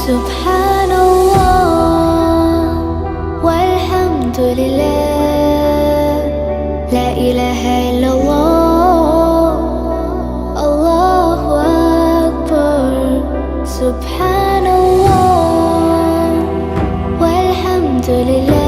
سبحان الله والحمد لله، لا إله إلا الله، الله أكبر. سبحان الله والحمد لله.